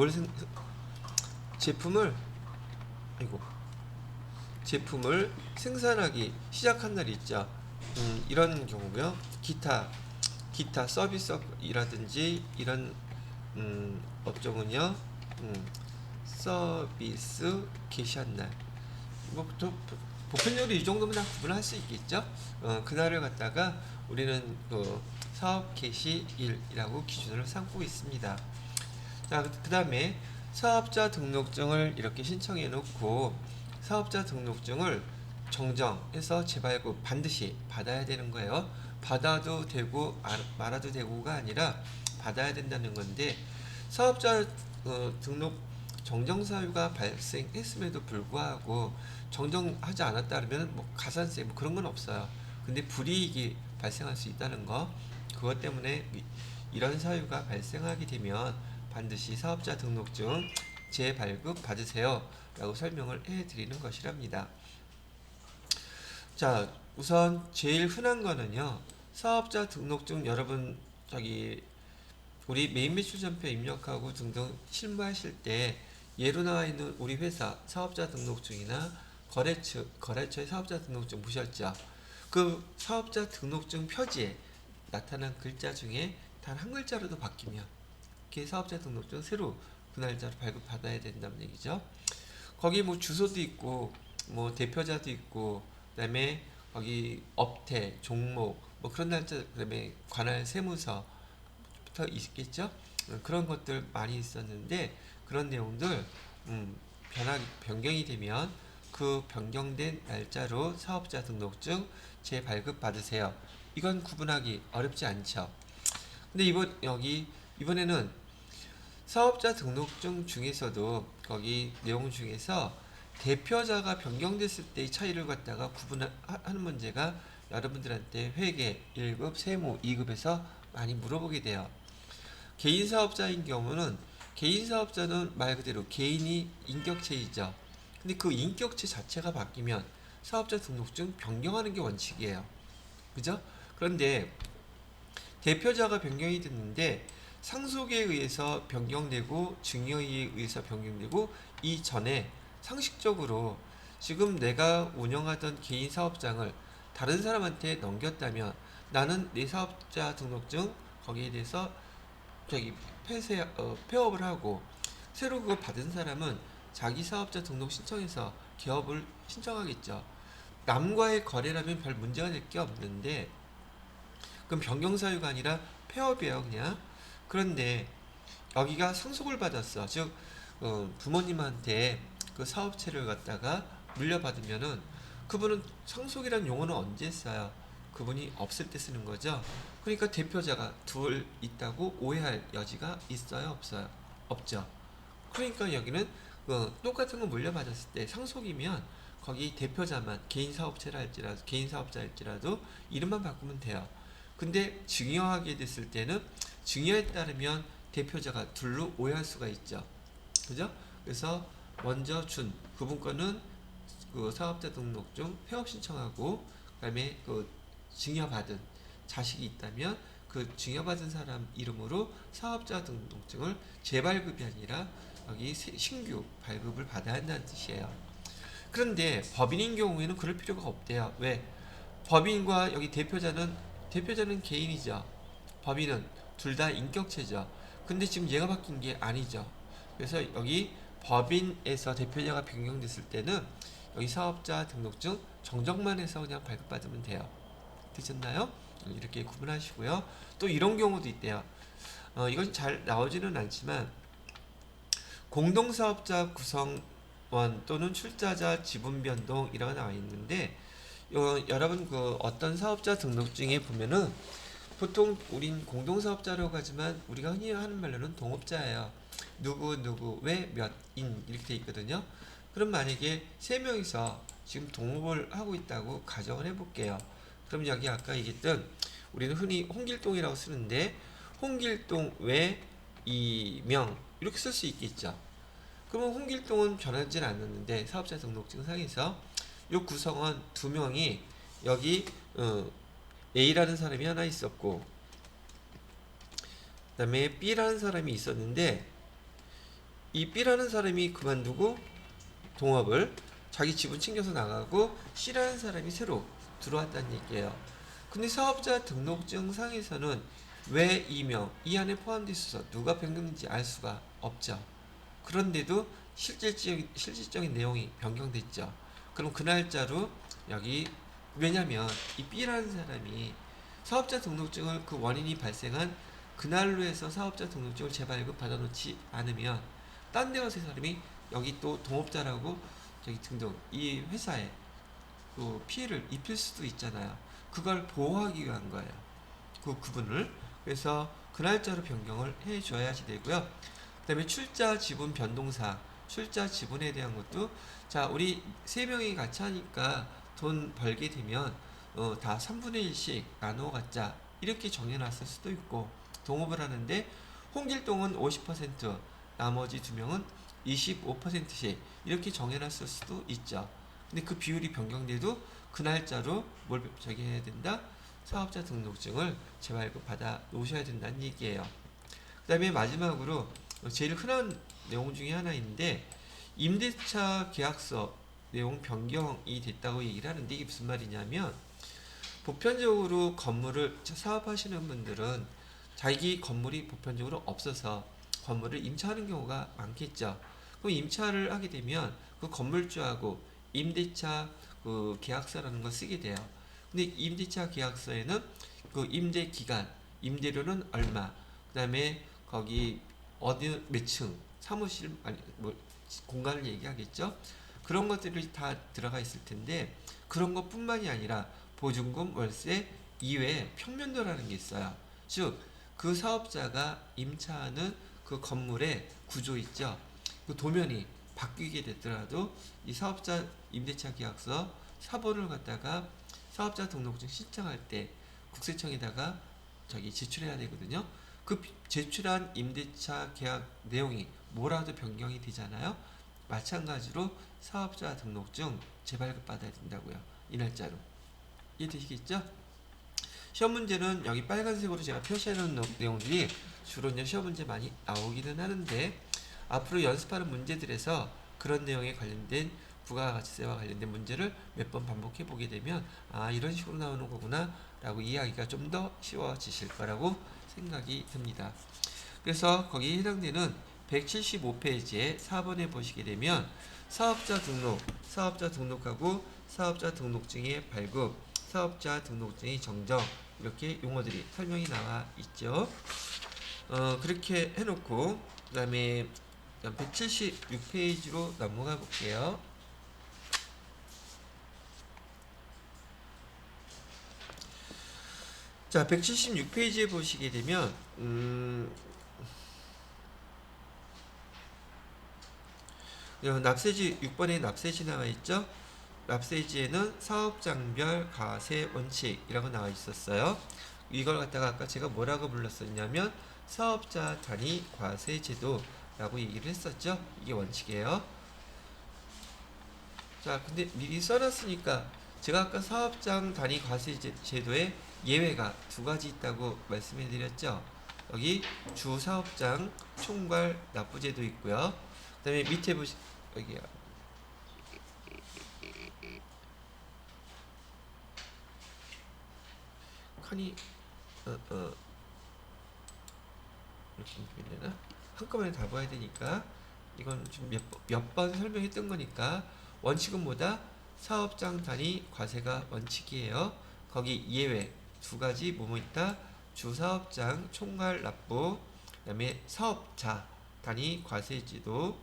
Speaker 1: 제품을 생산하기 시작한 날이 있죠. 이런 경우고요. 기타 서비스업이라든지 이런 업종은요. 서비스 개시한 날. 보편적으로 이 정도면 다 구분할 수 있겠죠. 그날을 갖다가 우리는 그 사업 개시일이라고 기준으로 삼고 있습니다. 자, 그 다음에 사업자 등록증을 이렇게 신청해 놓고 사업자 등록증을 정정해서 재발급 반드시 받아야 되는 거예요. 받아도 되고 말아도 되고가 아니라 받아야 된다는 건데, 사업자 등록 정정 사유가 발생했음에도 불구하고 정정하지 않았다면 뭐 가산세 뭐 그런 건 없어요. 근데 불이익이 발생할 수 있다는 거, 그것 때문에 이런 사유가 발생하게 되면 반드시 사업자 등록증 재발급 받으세요 라고 설명을 해드리는 것이랍니다. 자, 우선 제일 흔한 거는요, 사업자 등록증 여러분 우리 메인 매출전표 입력하고 등등 실무하실 때 예로 나와 있는 우리 회사 사업자 등록증이나 거래처의 사업자 등록증 보셨죠? 그 사업자 등록증 표지에 나타난 글자 중에 단 한 글자라도 바뀌면 그게 사업자 등록증 새로 그 날짜로 발급받아야 된다는 얘기죠. 거기 뭐 주소도 있고 뭐 대표자도 있고 그다음에 거기 업태, 종목 뭐 그런 날짜 그다음에 관할 세무서 있겠죠? 그런 것들 많이 있었는데 그런 내용들 변경이 되면 그 변경된 날짜로 사업자 등록증 재발급 받으세요. 이건 구분하기 어렵지 않죠. 근데 이번에는 사업자 등록증 중에서도 거기 내용 중에서 대표자가 변경됐을 때의 차이를 갖다가 구분하는 문제가 여러분들한테 회계 1급, 세무 2급에서 많이 물어보게 돼요. 개인 사업자인 경우는 개인 사업자는 말 그대로 개인이 인격체이죠. 근데 그 인격체 자체가 바뀌면 사업자 등록증 변경하는 게 원칙이에요. 그죠? 그런데 대표자가 변경이 됐는데 상속에 의해서 변경되고 증여에 의해서 변경되고 이전에 상식적으로 지금 내가 운영하던 개인 사업장을 다른 사람한테 넘겼다면 나는 내 사업자 등록증 거기에 대해서 폐업을 하고 새로 그걸 받은 사람은 자기 사업자 등록 신청해서 개업을 신청하겠죠. 남과의 거래라면 별 문제가 될 게 없는데 그럼 변경 사유가 아니라 폐업이에요, 그냥. 그런데 여기가 상속을 받았어. 즉 부모님한테 그 사업체를 갖다가 물려받으면은 그분은 상속이라는 용어는 언제 써요? 그분이 없을 때 쓰는 거죠. 그러니까 대표자가 둘 있다고 오해할 여지가 있어요, 없어요? 없죠. 그러니까 여기는 똑같은 거 물려받았을 때 상속이면 거기 대표자만 개인 사업자일지라도 이름만 바꾸면 돼요. 근데 증여하게 됐을 때는 증여에 따르면 대표자가 둘로 오해할 수가 있죠. 그죠? 그래서 먼저 준 그분 거는 그 사업자 등록증 폐업 신청하고 그다음에 그 증여받은 자식이 있다면 그 증여받은 사람 이름으로 사업자 등록증을 재발급이 아니라 여기 신규 발급을 받아야 한다는 뜻이에요. 그런데 법인인 경우에는 그럴 필요가 없대요. 왜? 법인과 여기 대표자는 개인이죠. 법인은 둘 다 인격체죠. 근데 지금 얘가 바뀐 게 아니죠. 그래서 여기 법인에서 대표자가 변경됐을 때는 여기 사업자 등록증 정정만 해서 그냥 발급받으면 돼요. 되셨나요? 이렇게 구분하시고요. 또 이런 경우도 있대요. 이건 잘 나오지는 않지만 공동사업자 구성원 또는 출자자 지분 변동이라고 나와 있는데 여러분 그 어떤 사업자 등록증에 보면은 보통 우린 공동사업자라고 하지만 우리가 흔히 하는 말로는 동업자예요. 누구 왜 몇 인 이렇게 돼 있거든요. 그럼 만약에 3명이서 지금 동업을 하고 있다고 가정을 해볼게요. 그럼 여기 아까 얘기했던 우리는 흔히 홍길동이라고 쓰는데 홍길동 외 2명 이렇게 쓸 수 있겠죠. 그러면 홍길동은 변하지 않았는데 사업자 등록증 상에서 이 구성원 2명이 여기 A라는 사람이 하나 있었고 그 다음에 B라는 사람이 있었는데 이 B라는 사람이 그만두고 동업을 자기 지분 챙겨서 나가고 C라는 사람이 새로 들어왔다는 얘기예요. 근데 사업자 등록증 상에서는 왜 2명 이 안에 포함되어 있어서 누가 변경된지 알 수가 없죠. 그런데도 실질적인 내용이 변경됐죠. 그럼 그 날짜로 여기 왜냐면 이 B라는 사람이 사업자 등록증을 그 원인이 발생한 그날로 해서 사업자 등록증을 재발급 받아놓지 않으면 딴 데 가서 사람이 여기 또 동업자라고 저기 등등 이 회사에 또 피해를 입힐 수도 있잖아요. 그걸 보호하기 위한 거예요. 그 구분을. 그래서 그 날짜로 변경을 해줘야지 되고요. 그 다음에 출자 지분 변동사 출자 지분에 대한 것도 자 우리 3명이 같이 하니까 돈 벌게 되면 다 3분의 1씩 나누어 갖자 이렇게 정해놨을 수도 있고 동업을 하는데 홍길동은 50% 나머지 2명은 25%씩 이렇게 정해놨을 수도 있죠. 근데 그 비율이 변경돼도 그 날짜로 뭘 저기 해야 된다? 사업자 등록증을 재발급 받아 놓으셔야 된다는 얘기예요. 그 다음에 마지막으로 제일 흔한 내용 중에 하나인데 임대차 계약서 내용 변경이 됐다고 얘기를 하는데 이게 무슨 말이냐면 보편적으로 건물을 사업하시는 분들은 자기 건물이 보편적으로 없어서 건물을 임차하는 경우가 많겠죠. 그럼 임차를 하게 되면 그 건물주하고 임대차 그 계약서라는 걸 쓰게 돼요. 근데 임대차 계약서에는 그 임대 기간, 임대료는 얼마, 그다음에 거기 어디 몇 층, 사무실 아니 뭐 공간을 얘기하겠죠. 그런 것들이 다 들어가 있을 텐데 그런 것뿐만이 아니라 보증금, 월세 이외에 평면도라는 게 있어요. 즉 그 사업자가 임차하는 그 건물의 구조 있죠. 그 도면이 바뀌게 됐더라도 이 사업자 임대차 계약서 사본을 갖다가 사업자 등록증 신청할 때 국세청에다가 저기 제출해야 되거든요. 그 제출한 임대차 계약 내용이 뭐라도 변경이 되잖아요. 마찬가지로 사업자 등록증 재발급 받아야 된다고요. 이 날짜로. 이해되시겠죠? 시험 문제는 여기 빨간색으로 제가 표시해놓은 내용들이 주로 이제 시험 문제 많이 나오기는 하는데 앞으로 연습하는 문제들에서 그런 내용에 관련된 부가가치세와 관련된 문제를 몇 번 반복해 보게 되면 아 이런 식으로 나오는 거구나 라고 이해하기가 좀 더 쉬워지실 거라고 생각이 듭니다. 그래서 거기에 해당되는 175페이지에 4번에 보시게 되면 사업자 등록, 사업자 등록하고 사업자 등록증의 발급, 사업자 등록증의 정정 이렇게 용어들이 설명이 나와 있죠. 그렇게 해놓고 그 다음에 176페이지로 넘어가 볼게요. 자, 176페이지에 보시게 되면 납세지 6번에 납세지 나와 있죠. 납세지에는 사업장별 과세 원칙이라고 나와 있었어요. 이걸 갖다가 아까 제가 뭐라고 불렀었냐면 사업자 단위 과세 제도라고 얘기를 했었죠. 이게 원칙이에요. 자, 근데 미리 써놨으니까 제가 아까 사업장 단위 과세 제도에 예외가 두 가지 있다고 말씀해 드렸죠. 여기 주사업장 총괄 납부제도 있고요. 그 다음에 밑에 보시 여기요. 칸이 이렇게 되나? 한꺼번에 다 봐야 되니까 이건 좀 몇 번 설명했던 거니까 원칙은 뭐다? 사업장 단위 과세가 원칙이에요. 거기 예외 두 가지 뭐뭐 있다? 주사업장 총괄 납부 그다음에 사업자 단위 과세제도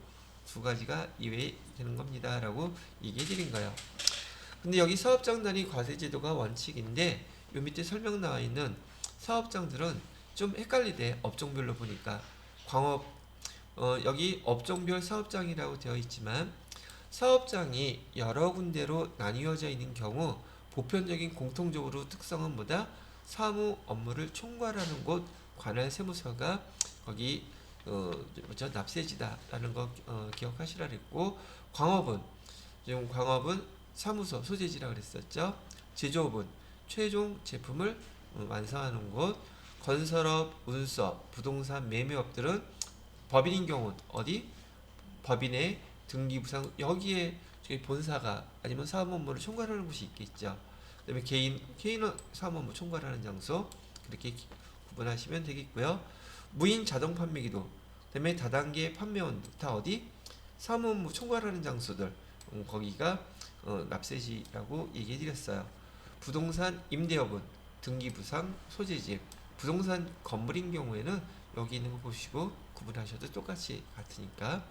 Speaker 1: 두 가지가 예외 되는 겁니다 라고 얘기해 드린 거예요. 근데 여기 사업장 단위 과세제도가 원칙인데 요 밑에 설명 나와 있는 사업장들은 좀 헷갈리대. 업종별로 보니까 광업 여기 업종별 사업장이라고 되어 있지만 사업장이 여러 군데로 나뉘어져 있는 경우 보편적인 공통적으로 특성은 뭐다? 사무 업무를 총괄하는 곳 관할 세무서가 거기 납세지다라는 거 기억하시라 그랬고 광업은 사무소 소재지라 그랬었죠. 제조업은 최종 제품을 완성하는 곳, 건설업, 운수업, 부동산 매매업들은 법인인 경우는 어디? 법인의 등기부상 여기에 저희 본사가 아니면 사업업무를 총괄하는 곳이 있겠죠. 그다음에 개인은 사업업무 총괄하는 장소 그렇게 구분하시면 되겠고요. 무인 자동 판매기도, 그다음에 다단계 판매원 다 어디? 사업업무 총괄하는 장소들 거기가 납세지라고 얘기해 드렸어요. 부동산 임대업은 등기부상 소재지 부동산 건물인 경우에는 여기 있는 거 보시고 구분하셔도 똑같이 같으니까.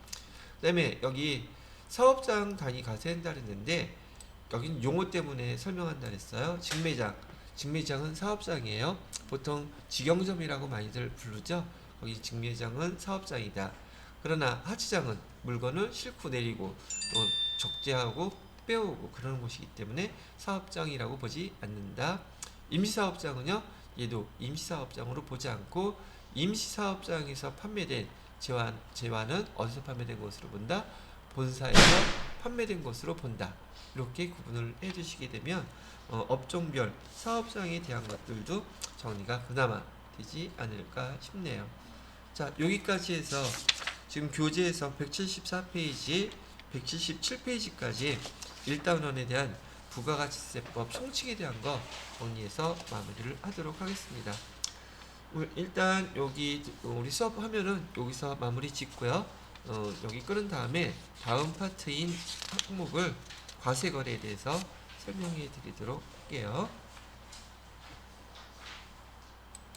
Speaker 1: 그 다음에 여기 사업장 단위 과세한다 그랬는데 여기는 용어 때문에 설명한다 그랬어요. 직매장은 사업장이에요. 보통 직영점이라고 많이들 부르죠. 거기 직매장은 사업장이다. 그러나 하치장은 물건을 싣고 내리고 또 적재하고 빼오고 그러는 곳이기 때문에 사업장이라고 보지 않는다. 임시사업장은요, 얘도 임시사업장으로 보지 않고 임시사업장에서 판매된 재화는 어디서 판매된 것으로 본다? 본사에서 판매된 것으로 본다. 이렇게 구분을 해주시게 되면 업종별 사업상에 대한 것들도 정리가 그나마 되지 않을까 싶네요. 자, 여기까지 해서 지금 교재에서 174페이지, 177페이지까지 1단원에 대한 부가가치세법 총칙에 대한 거 정리해서 마무리를 하도록 하겠습니다. 일단 여기 우리 수업하면은 여기서 마무리 짓고요. 여기 끊은 다음에 다음 파트인 항목을 과세거래에 대해서 설명해 드리도록 할게요.